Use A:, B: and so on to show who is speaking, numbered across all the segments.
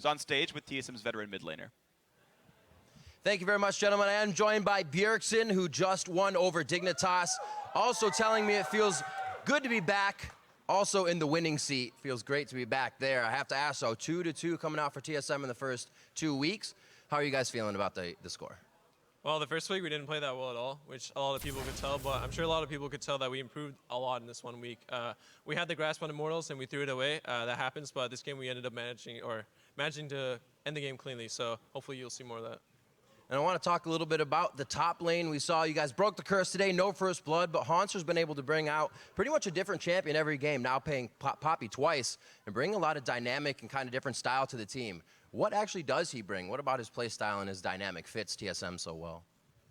A: is on stage with TSM's veteran mid laner.
B: Thank you very much, gentlemen. I am joined by Bjergsen, who just won over Dignitas. Also telling me it feels good to be back, also in the winning seat. Feels great to be back there. I have to ask, so 2-2 coming out for TSM in the first 2 weeks. How are you guys feeling about the score?
C: Well, the first week we didn't play that well at all, which a lot of people could tell, but I'm sure a lot of people could tell that we improved a lot in this 1 week. We had the grasp on Immortals and we threw it away. That happens, but this game we ended up managing to end the game cleanly, so hopefully you'll see more of that.
B: And I want to talk a little bit about the top lane. We saw you guys broke the curse today, no first blood, but Hauntzer's been able to bring out pretty much a different champion every game, now paying Poppy twice, and bring a lot of dynamic and kind of different style to the team. What actually does he bring? What about his play style and his dynamic fits TSM so well?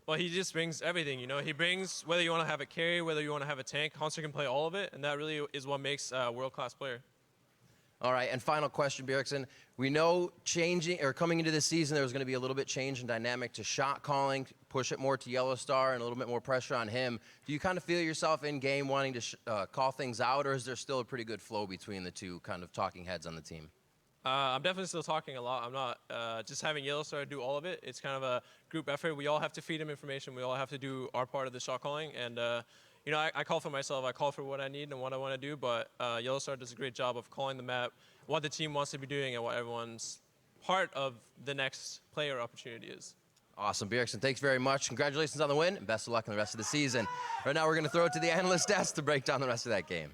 C: Well, he just brings everything, you know. He brings, whether you want to have a carry, whether you want to have a tank, Haunzer can play all of it, and that really is what makes a world-class player.
B: All right, and final question, Bjergsen. We know coming into this season, there was going to be a little bit change in dynamic to shot calling, push it more to Yellowstar, and a little bit more pressure on him. Do you kind of feel yourself in game wanting to call things out, or is there still a pretty good flow between the two kind of talking heads on the team?
C: I'm definitely still talking a lot. I'm not just having Yellowstar do all of it. It's kind of a group effort. We all have to feed him information. We all have to do our part of the shot calling, and you know, I call for myself. I call for what I need and what I want to do, but Yellowstar does a great job of calling the map, what the team wants to be doing, and what everyone's part of the next player opportunity is.
B: Awesome, Bjergsen, thanks very much. Congratulations on the win, and best of luck in the rest of the season. Right now, we're going to throw it to the analyst desk to break down the rest of that game.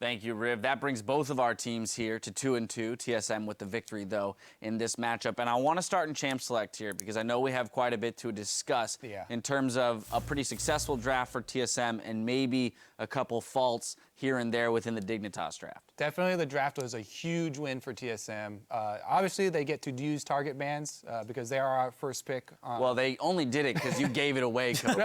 D: Thank you, Riv. That brings both of our teams here to 2-2. TSM with the victory, though, in this matchup. And I want to start in Champ Select here because I know we have quite a bit to discuss in terms of a pretty successful draft for TSM and maybe a couple faults here and there within the Dignitas draft.
E: Definitely the draft was a huge win for TSM. Obviously, they get to use target bans because they are our first pick.
D: Well, they only did it because you gave it away, Coach.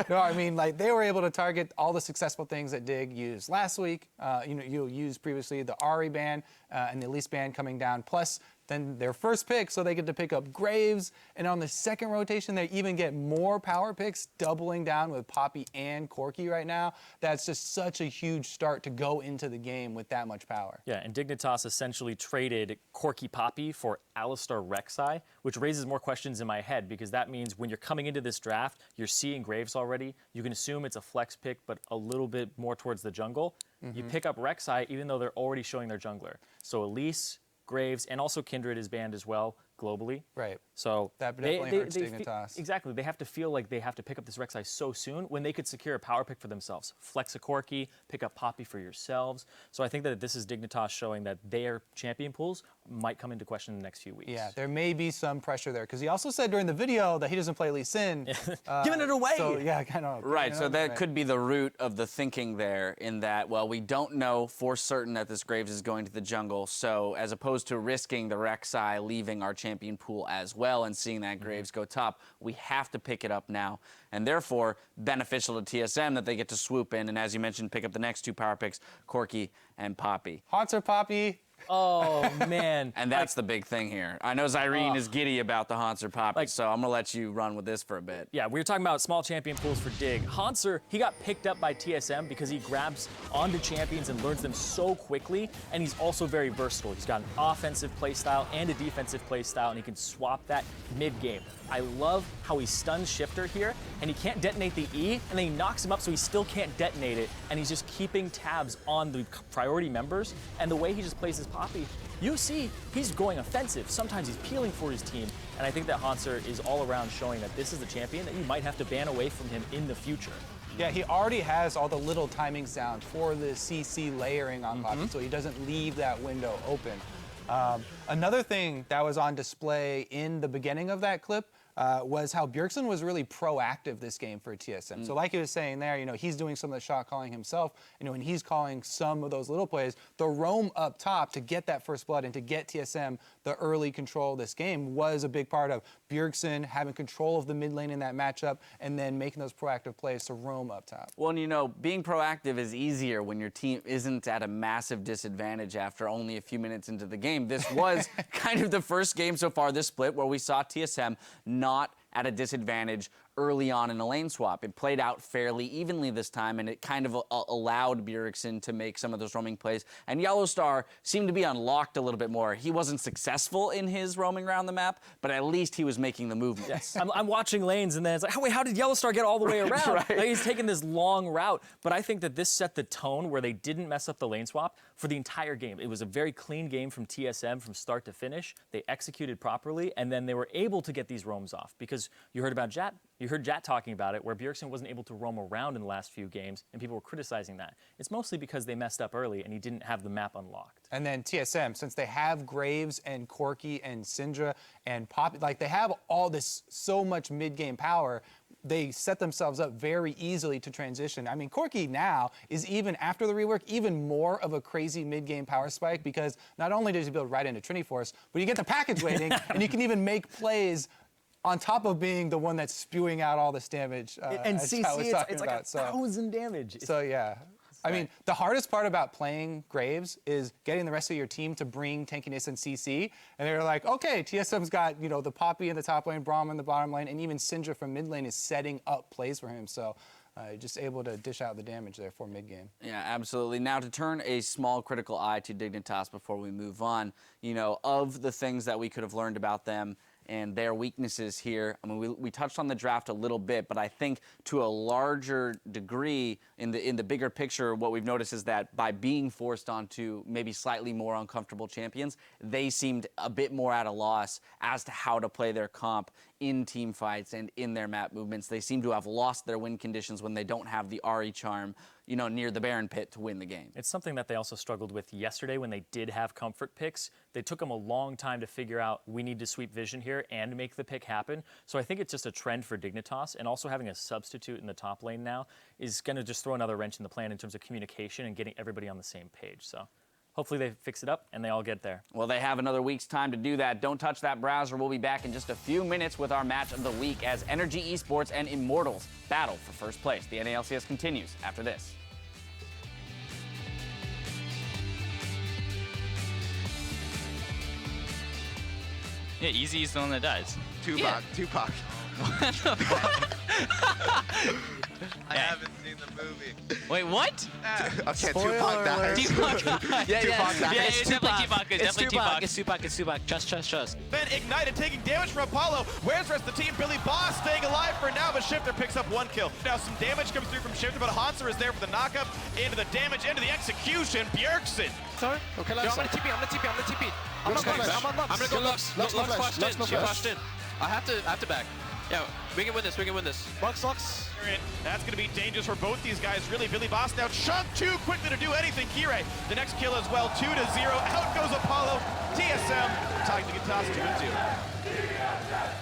E: No, I mean, like, they were able to target all the successful things that Dig used last week. You used previously the Ahri ban and the Elise ban coming down, plus then their first pick, so they get to pick up Graves. And on the second rotation, they even get more power picks, doubling down with Poppy and Corki right now. That's just such a huge start to go into the game with that much power.
F: Yeah, and Dignitas essentially traded Corki Poppy for Alistar Rek'Sai, which raises more questions in my head because that means when you're coming into this draft, you're seeing Graves already. You can assume it's a flex pick, but a little bit more towards the jungle. You pick up Rek'Sai, even though they're already showing their jungler. So Elise, Graves, and also Kindred is banned as well globally.
E: Right.
F: So
E: that definitely hurts Dignitas.
F: Exactly. They have to feel like they have to pick up this Rek'Sai so soon when they could secure a power pick for themselves. Flex a Corki, pick up Poppy for yourselves. So I think that this is Dignitas showing that their champion pools might come into question in the next few weeks.
E: Yeah, there may be some pressure there because he also said during the video that he doesn't play Lee Sin.
F: Giving it away.
E: So yeah, kind of.
D: Right, so that could be the root of the thinking there in that, well, we don't know for certain that this Graves is going to the jungle, so as opposed to risking the Rek'Sai leaving our champion pool as well and seeing that Graves go top, we have to pick it up now. And therefore, beneficial to TSM that they get to swoop in and, as you mentioned, pick up the next two power picks, Corki and Poppy.
E: Haunter Poppy.
F: Oh, man.
D: And that's the big thing here. I know Zyrene is giddy about the Haunter Poppy, so I'm going to let you run with this for a bit.
F: Yeah, we were talking about small champion pools for Dig. Haunter, he got picked up by TSM because he grabs onto champions and learns them so quickly, and he's also very versatile. He's got an offensive playstyle and a defensive playstyle, and he can swap that mid-game. I love how he stuns Shifter here, and he can't detonate the E, and then he knocks him up so he still can't detonate it, and he's just keeping tabs on the priority members, and the way he just plays his Poppy, you see he's going offensive. Sometimes he's peeling for his team, and I think that Haunter is all around showing that this is a champion that you might have to ban away from him in the future.
E: Yeah, he already has all the little timings down for the CC layering on Poppy, so he doesn't leave that window open. Another thing that was on display in the beginning of that clip was how Bjergsen was really proactive this game for TSM. So like he was saying there, you know, he's doing some of the shot calling himself, you know, and he's calling some of those little plays. The roam up top to get that first blood and to get TSM the early control of this game was a big part of Bjergsen having control of the mid lane in that matchup and then making those proactive plays to roam up top.
D: Well, and you know, being proactive is easier when your team isn't at a massive disadvantage after only a few minutes into the game. This was kind of the first game so far this split where we saw TSM not at a disadvantage early on in a lane swap. It played out fairly evenly this time, and it kind of allowed Bjergsen to make some of those roaming plays. And Yellowstar seemed to be unlocked a little bit more. He wasn't successful in his roaming around the map, but at least he was making the movement.
F: Yes. I'm watching lanes, and then it's like, oh, wait, how did Yellowstar get all the way around?
D: Right.
F: Like, he's taking this long route. But I think that this set the tone where they didn't mess up the lane swap for the entire game. It was a very clean game from TSM from start to finish. They executed properly, and then they were able to get these roams off. Because you heard about Jat. You heard Jat talking about it, where Bjergsen wasn't able to roam around in the last few games, and people were criticizing that. It's mostly because they messed up early, and he didn't have the map unlocked.
E: And then TSM, since they have Graves and Corki and Syndra and Pop, like they have all this so much mid-game power, they set themselves up very easily to transition. I mean, Corki now is, even after the rework, even more of a crazy mid-game power spike, because not only does he build right into Trinity Force, but you get the package waiting, and you can even make plays on top of being the one that's spewing out all this damage.
F: And
E: as
F: CC,
E: Chad was talking
F: it's like
E: about.
F: 1,000 damage.
E: So yeah. I mean, the hardest part about playing Graves is getting the rest of your team to bring tankiness and CC. And they're like, okay, TSM's got, you know, the Poppy in the top lane, Braum in the bottom lane, and even Syndra from mid lane is setting up plays for him. So just able to dish out the damage there for mid game.
D: Yeah, absolutely. Now, to turn a small critical eye to Dignitas before we move on, you know, of the things that we could have learned about them and their weaknesses here. I mean, we touched on the draft a little bit, but I think to a larger degree, in the bigger picture, what we've noticed is that by being forced onto maybe slightly more uncomfortable champions, they seemed a bit more at a loss as to how to play their comp in team fights and in their map movements. They seem to have lost their win conditions when they don't have the Ahri charm, you know, near the Baron pit to win the game.
F: It's something that they also struggled with yesterday when they did have comfort picks. They took them a long time to figure out, we need to sweep vision here and make the pick happen. So I think it's just a trend for Dignitas, and also having a substitute in the top lane now is going to just throw another wrench in the plan in terms of communication and getting everybody on the same page. So hopefully they fix it up and they all get there.
D: Well, they have another week's time to do that. Don't touch that browser. We'll be back in just a few minutes with our match of the week as Energy Esports and Immortals battle for first place. The NALCS continues after this.
A: Yeah, Easy is the one that dies.
G: Tupac. Tupac. I haven't seen the movie.
A: Wait, what?
G: Okay, Tupac dies.
A: Tupac.
G: Tupac dies.
A: Yeah, it's definitely Tupac. It's definitely Tupac.
H: It's Tupac. It's Tupac. Trust.
I: Then Ignited taking damage from Apollo. Where's the rest of the team? Billy Boss staying alive for now, but Shifter picks up 1 kill. Now some damage comes through from Shifter, but Hanser is there for the knockup. Into the damage, into the execution. Bjergsen.
H: Sorry? Okay, I'm gonna TP. I'm gonna go Lux. Lux flashed in. She flashed in. I have to back. Yeah, we can win this. Lux.
I: That's going to be dangerous for both these guys. Really, Billy Boss now chunked too quickly to do anything. Kirei, the next kill as well. 2-0. Out goes Apollo. TSM. Dignitas 2-2.